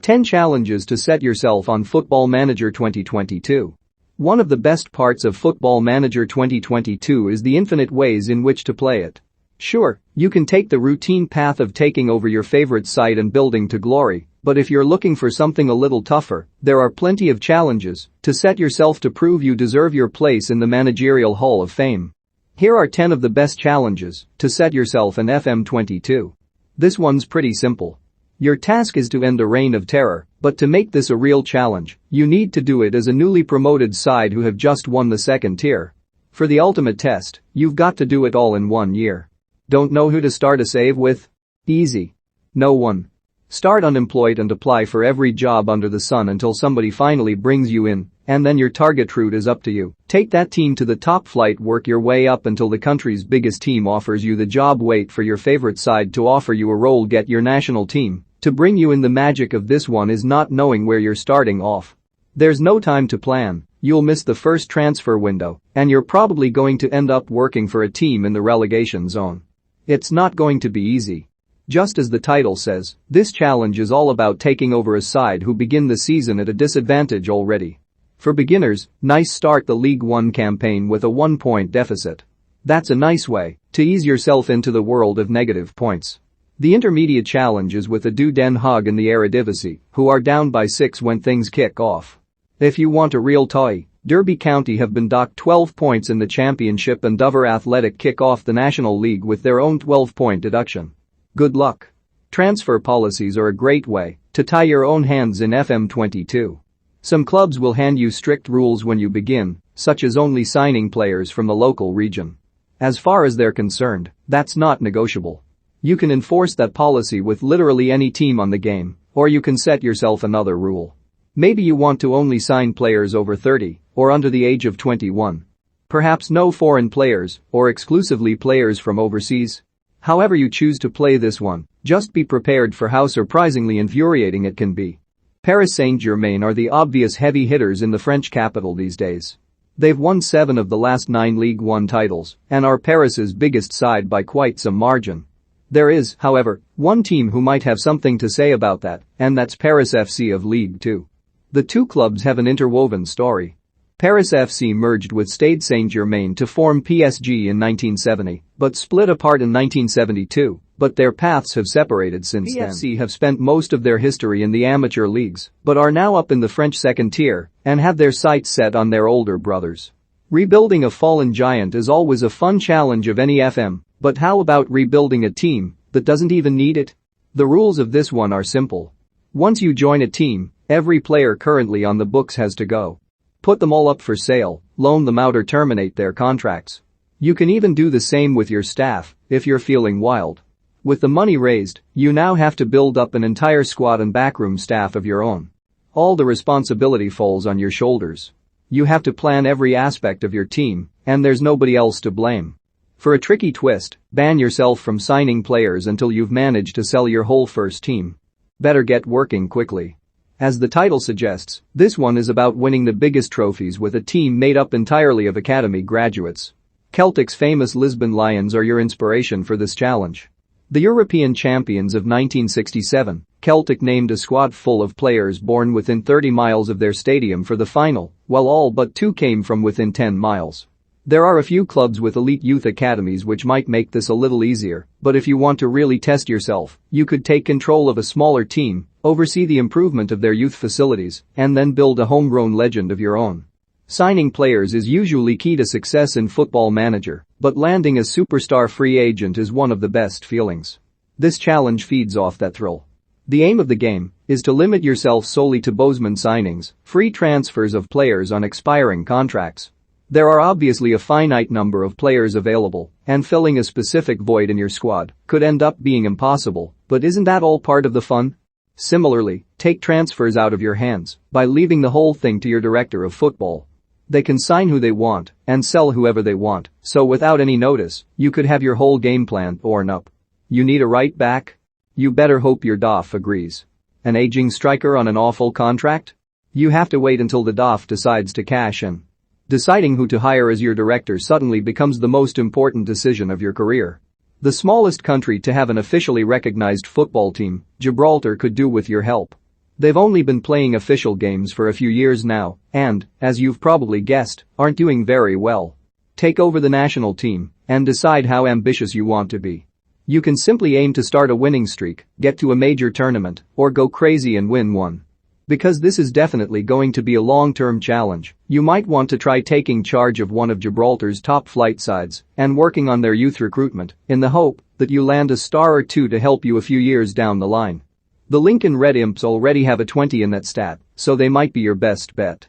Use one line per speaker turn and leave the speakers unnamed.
10 Challenges to Set Yourself on Football Manager 2022. One of the best parts of Football Manager 2022 is the infinite ways in which to play it. Sure, you can take the routine path of taking over your favorite site and building to glory, but if you're looking for something a little tougher, there are plenty of challenges to set yourself to prove you deserve your place in the Managerial Hall of Fame. Here are 10 of the best challenges to set yourself in FM22. This one's pretty simple. Your task is to end a reign of terror, but to make this a real challenge, you need to do it as a newly promoted side who have just won the second tier. For the ultimate test, you've got to do it all in 1 year. Don't know who to start a save with? Easy. No one. Start unemployed and apply for every job under the sun until somebody finally brings you in, and then your target route is up to you. Take that team to the top flight, work your way up until the country's biggest team offers you the job, wait for your favorite side to offer you a role, get your national team to bring you in. The magic of this one is not knowing where you're starting off. There's no time to plan, you'll miss the first transfer window, and you're probably going to end up working for a team in the relegation zone. It's not going to be easy. Just as the title says, this challenge is all about taking over a side who begin the season at a disadvantage already. For beginners, nice start the League One campaign with a 1-point deficit. That's a nice way to ease yourself into the world of negative points. The intermediate challenge is with Ado Den Haag in the Eredivisie, who are down by 6 when things kick off. If you want a real toy, Derby County have been docked 12 points in the championship, and Dover Athletic kick off the National League with their own 12-point deduction. Good luck. Transfer policies are a great way to tie your own hands in FM22. Some clubs will hand you strict rules when you begin, such as only signing players from the local region. As far as they're concerned, that's not negotiable. You can enforce that policy with literally any team on the game, or you can set yourself another rule. Maybe you want to only sign players over 30 or under the age of 21. Perhaps no foreign players or exclusively players from overseas. However you choose to play this one, just be prepared for how surprisingly infuriating it can be. Paris Saint-Germain are the obvious heavy hitters in the French capital these days. They've won 7 of the last 9 League One titles and are Paris's biggest side by quite some margin. There is, however, one team who might have something to say about that, and that's Paris FC of League 2. The two clubs have an interwoven story. Paris FC merged with Stade Saint-Germain to form PSG in 1970, but split apart in 1972, but their paths have separated since then. PSG have spent most of their history in the amateur leagues, but are now up in the French second tier and have their sights set on their older brothers. Rebuilding a fallen giant is always a fun challenge of any FM, but how about rebuilding a team that doesn't even need it? The rules of this one are simple. Once you join a team, every player currently on the books has to go. Put them all up for sale, loan them out or terminate their contracts. You can even do the same with your staff if you're feeling wild. With the money raised, you now have to build up an entire squad and backroom staff of your own. All the responsibility falls on your shoulders. You have to plan every aspect of your team, and there's nobody else to blame. For a tricky twist, ban yourself from signing players until you've managed to sell your whole first team. Better get working quickly. As the title suggests, this one is about winning the biggest trophies with a team made up entirely of academy graduates. Celtic's famous Lisbon Lions are your inspiration for this challenge. The European champions of 1967, Celtic named a squad full of players born within 30 miles of their stadium for the final, while all but 2 came from within 10 miles. There are a few clubs with elite youth academies which might make this a little easier, but if you want to really test yourself, you could take control of a smaller team, oversee the improvement of their youth facilities, and then build a homegrown legend of your own. Signing players is usually key to success in Football Manager, but landing a superstar free agent is one of the best feelings. This challenge feeds off that thrill. The aim of the game is to limit yourself solely to Bosman signings, free transfers of players on expiring contracts. There are obviously a finite number of players available, and filling a specific void in your squad could end up being impossible, but isn't that all part of the fun? Similarly, take transfers out of your hands by leaving the whole thing to your director of football. They can sign who they want and sell whoever they want, so without any notice, you could have your whole game plan torn up. You need a right back? You better hope your DAF agrees. An aging striker on an awful contract? You have to wait until the DAF decides to cash in. Deciding who to hire as your director suddenly becomes the most important decision of your career. The smallest country to have an officially recognized football team, Gibraltar, could do with your help. They've only been playing official games for a few years now and, as you've probably guessed, aren't doing very well. Take over the national team and decide how ambitious you want to be. You can simply aim to start a winning streak, get to a major tournament, or go crazy and win one. Because this is definitely going to be a long-term challenge, you might want to try taking charge of one of Gibraltar's top flight sides and working on their youth recruitment in the hope that you land a star or two to help you a few years down the line. The Lincoln Red Imps already have a 20 in that stat, so they might be your best bet.